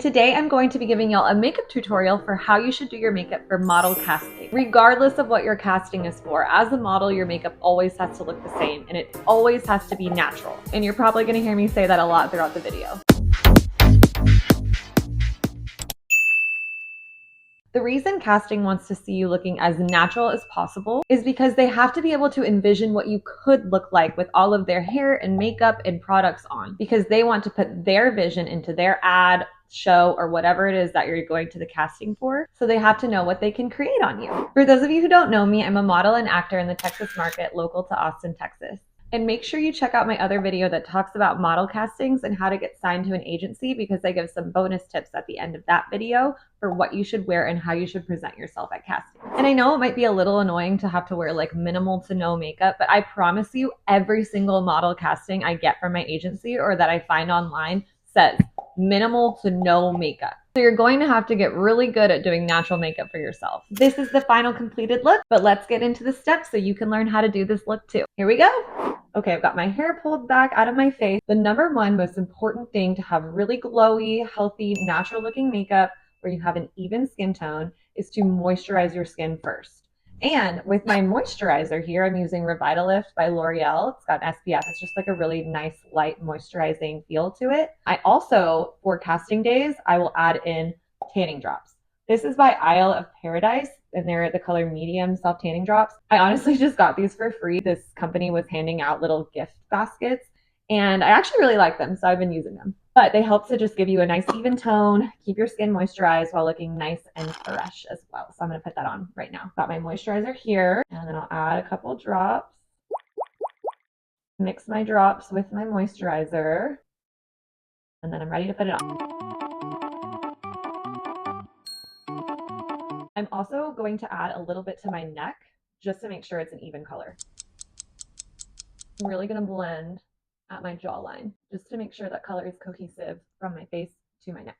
today I'm going to be giving y'all a makeup tutorial for how you should do your makeup for model casting. Regardless of what your casting is for, as a model, your makeup always has to look the same and it always has to be natural. And you're probably gonna hear me say that a lot throughout the video. The reason casting wants to see you looking as natural as possible is because they have to be able to envision what you could look like with all of their hair and makeup and products on, because they want to put their vision into their ad, show, or whatever it is that you're going to the casting for. So they have to know what they can create on you. For those of you who don't know me, I'm a model and actor in the Texas market, local to Austin, Texas. And make sure you check out my other video that talks about model castings and how to get signed to an agency, because I give some bonus tips at the end of that video for what you should wear and how you should present yourself at casting. And I know it might be a little annoying to have to wear like minimal to no makeup, but I promise you every single model casting I get from my agency or that I find online says minimal to no makeup. So you're going to have to get really good at doing natural makeup for yourself. This is the final completed look, but let's get into the steps so you can learn how to do this look too. Here we go. Okay, I've got my hair pulled back out of my face. The number one most important thing to have really glowy, healthy, natural looking makeup where you have an even skin tone is to moisturize your skin first. And with my moisturizer here, I'm using Revitalift by L'Oreal. It's got an SPF. It's just like a really nice, light, moisturizing feel to it. I also, for casting days, I will add in tanning drops. This is by Isle of Paradise, and they're the color medium self tanning drops. I honestly just got these for free. This company was handing out little gift baskets, and I actually really like them, so I've been using them. But they help to just give you a nice even tone, keep your skin moisturized while looking nice and fresh as well. So I'm going to put that on right now. Got my moisturizer here, and then I'll add a couple drops. Mix my drops with my moisturizer, and then I'm ready to put it on. I'm also going to add a little bit to my neck just to make sure it's an even color. I'm really going to blend at my jawline just to make sure that color is cohesive from my face to my neck.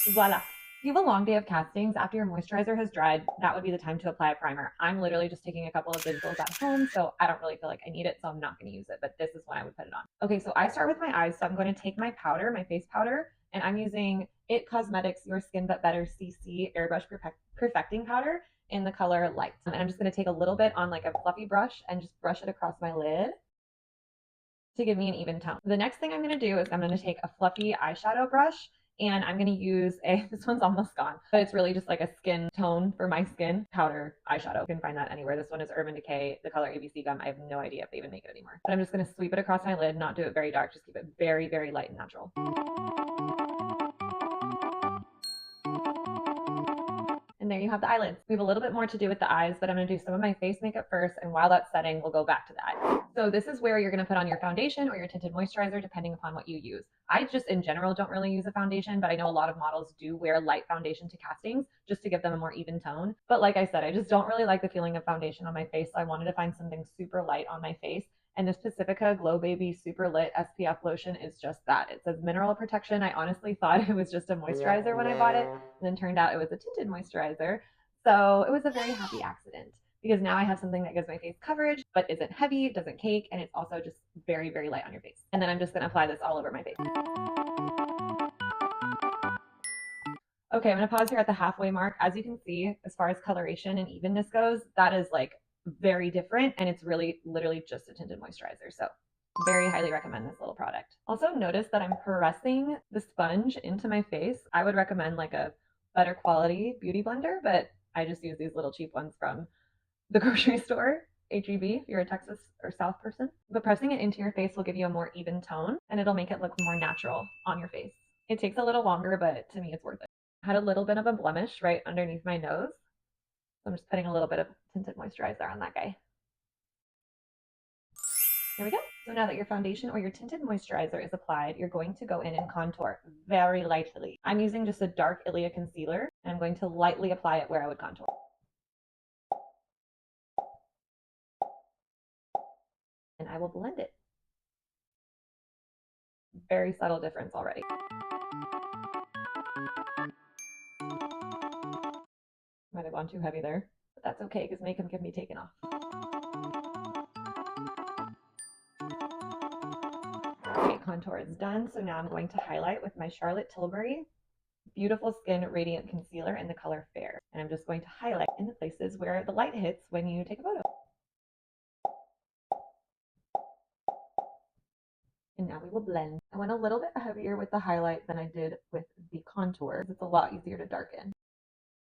Voila. If you have a long day of castings, after your moisturizer has dried, that would be the time to apply a primer. I'm literally just taking a couple of visuals at home, so I don't really feel like I need it, so I'm not going to use it, but this is when I would put it on. Okay, so I start with my eyes, so I'm going to take my powder, my face powder, and I'm using It Cosmetics Your Skin But Better CC Airbrush Perfecting Powder in the color Light. And I'm just going to take a little bit on like a fluffy brush and just brush it across my lid to give me an even tone. The next thing I'm going to do is I'm going to take a fluffy eyeshadow brush, and I'm going to use this one's almost gone, but it's really just like a skin tone for my skin powder eyeshadow. You can find that anywhere. This one is Urban Decay, the color ABC Gum. I have no idea if they even make it anymore. But I'm just going to sweep it across my lid, not do it very dark, just keep it very, very light and natural. And there you have the eyelids. We have a little bit more to do with the eyes, but I'm going to do some of my face makeup first, and while that's setting, we'll go back to the eyes. So this is where you're going to put on your foundation or your tinted moisturizer, depending upon what you use. I just, in general, don't really use a foundation, but I know a lot of models do wear light foundation to castings just to give them a more even tone. But like I said, I just don't really like the feeling of foundation on my face, so I wanted to find something super light on my face. And this Pacifica Glow Baby Super Lit SPF lotion is just that. It says mineral protection. I honestly thought it was just a moisturizer when I bought it, and then turned out it was a tinted moisturizer. So it was a very happy accident, because now I have something that gives my face coverage, but isn't heavy, doesn't cake, and it's also just very, very light on your face. And then I'm just going to apply this all over my face. Okay, I'm going to pause here at the halfway mark. As you can see, as far as coloration and evenness goes, that is like very different, and it's really literally just a tinted moisturizer. So very highly recommend this little product. Also notice that I'm pressing the sponge into my face. I would recommend like a better quality beauty blender, but I just use these little cheap ones from the grocery store, H-E-B, if you're a Texas or South person. But pressing it into your face will give you a more even tone, and it'll make it look more natural on your face. It takes a little longer, but to me it's worth it. I had a little bit of a blemish right underneath my nose, so I'm just putting a little bit of tinted moisturizer on that guy. Here we go. So now that your foundation or your tinted moisturizer is applied, you're going to go in and contour very lightly. I'm using just a dark Ilia concealer, and I'm going to lightly apply it where I would contour. And I will blend it. Very subtle difference already. Might have gone too heavy there, but that's okay because makeup can be taken off. Okay, contour is done. So now I'm going to highlight with my Charlotte Tilbury Beautiful Skin Radiant Concealer in the color Fair. And I'm just going to highlight in the places where the light hits when you take a photo. And now we will blend. I went a little bit heavier with the highlight than I did with the contour. It's a lot easier to darken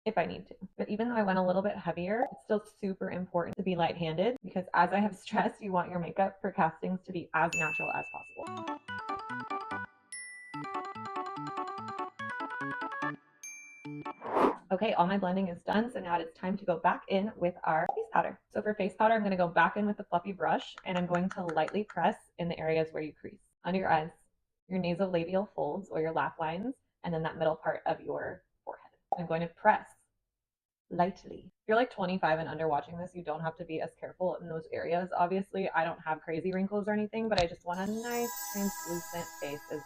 if I need to. But even though I went a little bit heavier, it's still super important to be light-handed because, as I have stressed, you want your makeup for castings to be as natural as possible. Okay, all my blending is done, so now it's time to go back in with our face powder. So for face powder, I'm going to go back in with the fluffy brush, and I'm going to lightly press in the areas where you crease. Under your eyes, your nasolabial folds or your laugh lines, and then that middle part of your forehead. I'm going to press lightly. If you're like 25 and under watching this, you don't have to be as careful in those areas. Obviously, I don't have crazy wrinkles or anything, but I just want a nice translucent face as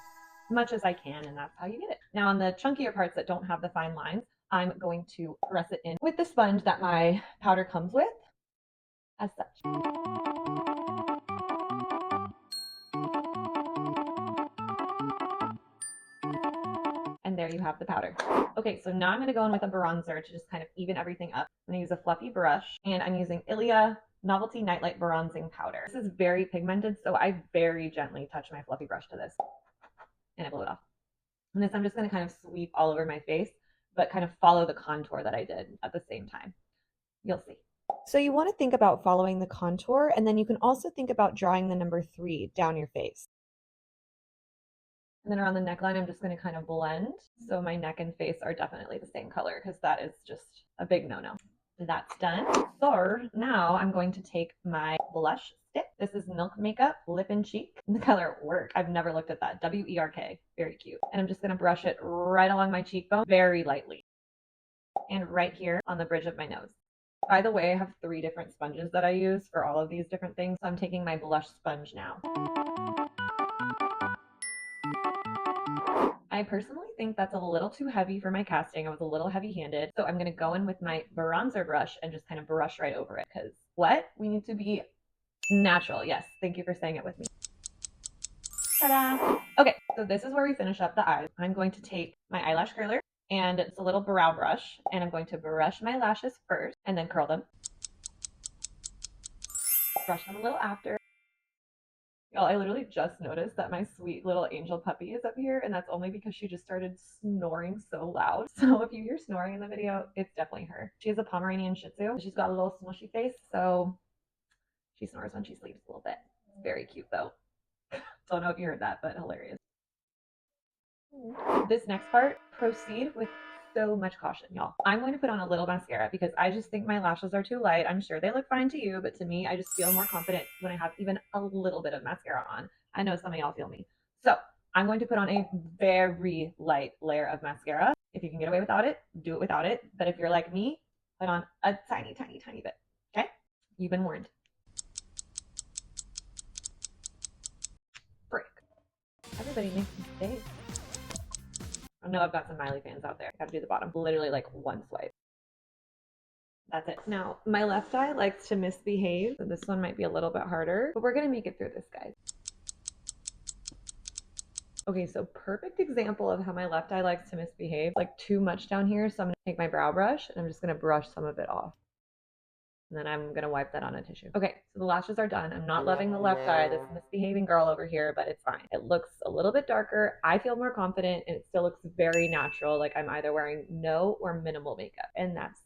much as I can, and that's how you get it. Now on the chunkier parts that don't have the fine lines, I'm going to press it in with the sponge that my powder comes with, as such. And there you have the powder. Okay, so now I'm going to go in with a bronzer to just kind of even everything up. I'm going to use a fluffy brush, and I'm using Ilia Novelty Nightlight Bronzing Powder. This is very pigmented, so I very gently touch my fluffy brush to this, and I blow it off. And this I'm just going to kind of sweep all over my face, but kind of follow the contour that I did at the same time. You'll see. So you want to think about following the contour, and then you can also think about drawing the number 3 down your face. And then around the neckline, I'm just going to kind of blend. So my neck and face are definitely the same color because that is just a big no-no. That's done. So now I'm going to take my blush stick. This is Milk Makeup Lip and Cheek in the color Work. I've never looked at that. WERK. Very cute. And I'm just going to brush it right along my cheekbone very lightly. And right here on the bridge of my nose. By the way, I have 3 different sponges that I use for all of these different things. So I'm taking my blush sponge now. I personally think that's a little too heavy for my casting. I was a little heavy-handed. So I'm going to go in with my bronzer brush and just kind of brush right over it because what? We need to be natural. Yes, thank you for saying it with me. Ta-da! Okay, so this is where we finish up the eyes. I'm going to take my eyelash curler, and it's a little brow brush, and I'm going to brush my lashes first and then curl them. Brush them a little after. Y'all, I literally just noticed that my sweet little angel puppy is up here, and that's only because she just started snoring so loud. So if you hear snoring in the video, it's definitely her. She is a Pomeranian Shih Tzu. She's got a little smushy face, so she snores when she sleeps a little bit. It's very cute, though. Don't know if you heard that, but hilarious. This next part, proceed with so much caution, y'all. I'm going to put on a little mascara because I just think my lashes are too light. I'm sure they look fine to you, but to me, I just feel more confident when I have even a little bit of mascara on. I know some of y'all feel me. So I'm going to put on a very light layer of mascara. If you can get away without it, do it without it. But if you're like me, put on a tiny, tiny, tiny bit. Okay? You've been warned. Frick. Everybody makes mistakes. I know I've got some Miley fans out there. I gotta do the bottom. Literally like one swipe. That's it. Now, my left eye likes to misbehave, so this one might be a little bit harder, but we're gonna make it through this, guys. Okay, so perfect example of how my left eye likes to misbehave. Like too much down here, so I'm gonna take my brow brush and I'm just gonna brush some of it off. And then I'm gonna wipe that on a tissue. Okay, so the lashes are done. I'm not loving the left eye, this misbehaving girl over here, but it's fine. It looks a little bit darker. I feel more confident and it still looks very natural. Like I'm either wearing no or minimal makeup. And that's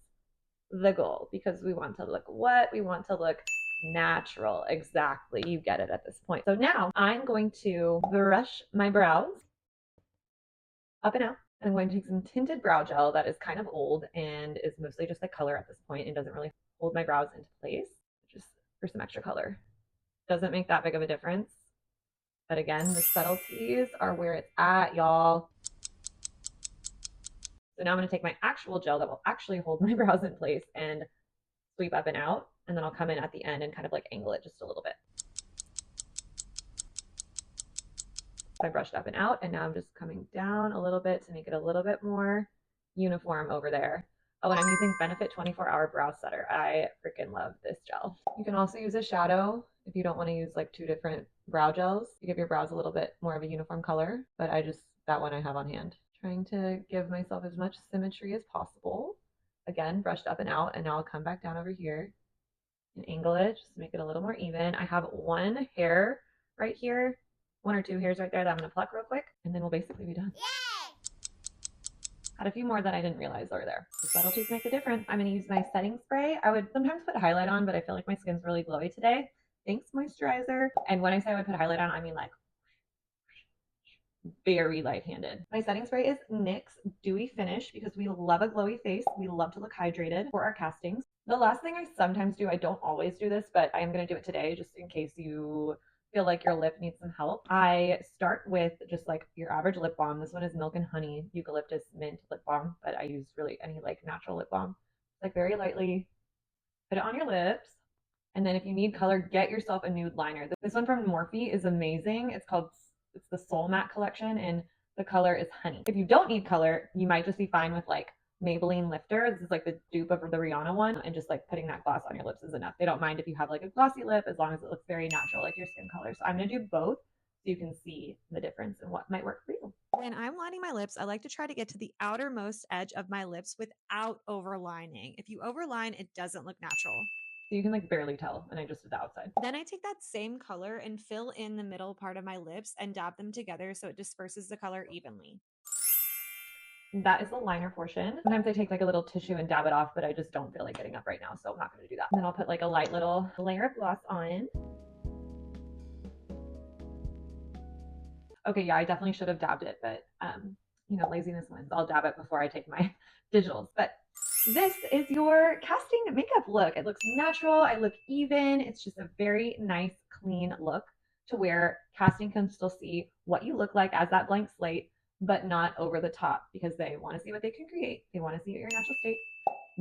the goal because we want to look what? We want to look natural. Exactly. You get it at this point. So now I'm going to brush my brows up and out. I'm going to take some tinted brow gel that is kind of old and is mostly just like color at this point and doesn't really hold my brows into place, just for some extra color. Doesn't make that big of a difference. But again, the subtleties are where it's at, y'all. So now I'm going to take my actual gel that will actually hold my brows in place and sweep up and out. And then I'll come in at the end and kind of like angle it just a little bit. I brushed up and out, and now I'm just coming down a little bit to make it a little bit more uniform over there. Oh, and I'm using Benefit 24-Hour Brow Setter. I freaking love this gel. You can also use a shadow if you don't want to use like 2 different brow gels to give your brows a little bit more of a uniform color, but that one I have on hand. trying to give myself as much symmetry as possible. Again, brushed up and out, and now I'll come back down over here and angle it just to make it a little more even. I have one hair right here, one or two hairs right there that I'm gonna pluck real quick, and then we'll basically be done. Had a few more that I didn't realize were there. The subtleties make a difference. I'm gonna use my setting spray. I would sometimes put highlight on, but I feel like my skin's really glowy today. Thanks, moisturizer. And when I say I would put highlight on, I mean like very light-handed. My setting spray is NYX Dewy Finish because we love a glowy face. We love to look hydrated for our castings. The last thing I sometimes do, I don't always do this, but I am going to do it today just in case you feel like your lip needs some help. I start with just like your average lip balm. This one is Milk and Honey Eucalyptus Mint Lip Balm, but I use really any like natural lip balm. Like very lightly put it on your lips. And then if you need color, get yourself a nude liner. This one from Morphe is amazing. It's the Soul Matte collection, and the color is Honey. If you don't need color, you might just be fine with like Maybelline Lifter. This is like the dupe of the Rihanna one, and just like putting that gloss on your lips is enough. They don't mind if you have like a glossy lip as long as it looks very natural, like your skin color. So I'm gonna do both so you can see the difference and what might work for you. When I'm lining my lips, I like to try to get to the outermost edge of my lips without overlining. If you overline, it doesn't look natural. So you can like barely tell, and I just did the outside. Then I take that same color and fill in the middle part of my lips and dab them together so it disperses the color evenly. That is the liner portion. Sometimes I take like a little tissue and dab it off, but I just don't feel like getting up right now, so I'm not gonna do that. And then I'll put like a light little layer of gloss on. Okay, yeah, I definitely should have dabbed it, but you know, laziness wins. I'll dab it before I take my digitals. But this is your casting makeup look. It looks natural. I look even. It's just a very nice, clean look to where casting can still see what you look like as that blank slate, but not over the top because they want to see what they can create. They want to see your natural state.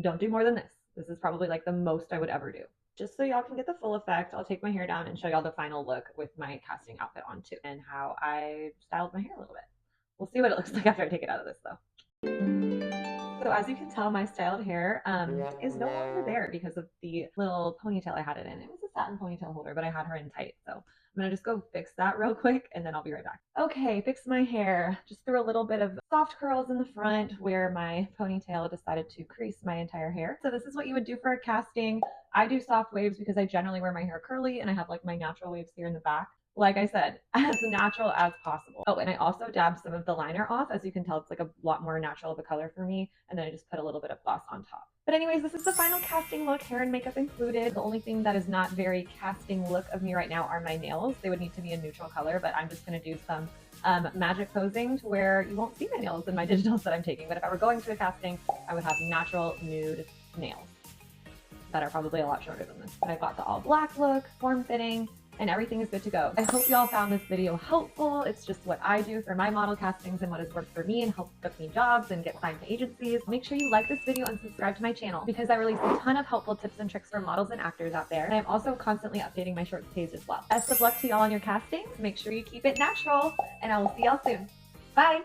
Don't do more than this. This is probably like the most I would ever do. Just so y'all can get the full effect, I'll take my hair down and show y'all the final look with my casting outfit on too, and how I styled my hair a little bit. We'll see what it looks like after I take it out of this though. So as you can tell, my styled hair is no longer there because of the little ponytail I had it in. It was a satin ponytail holder, but I had her in tight. So I'm gonna just go fix that real quick and then I'll be right back. Okay, fix my hair. Just threw a little bit of soft curls in the front where my ponytail decided to crease my entire hair. So this is what you would do for a casting. I do soft waves because I generally wear my hair curly and I have like my natural waves here in the back. Like I said, as natural as possible. Oh, and I also dabbed some of the liner off. As you can tell, it's like a lot more natural of a color for me. And then I just put a little bit of gloss on top. But anyways, this is the final casting look, hair and makeup included. The only thing that is not very casting look of me right now are my nails. They would need to be a neutral color, but I'm just gonna do some magic posing to where you won't see my nails in my digitals that I'm taking. But if I were going to a casting, I would have natural nude nails that are probably a lot shorter than this. But I got the all black look, form-fitting, and everything is good to go. I hope y'all found this video helpful. It's just what I do for my model castings and what has worked for me and helped book me jobs and get signed to agencies. Make sure you like this video and subscribe to my channel because I release a ton of helpful tips and tricks for models and actors out there. And I'm also constantly updating my shorts page as well. Best of luck to y'all on your castings. Make sure you keep it natural, and I will see y'all soon. Bye!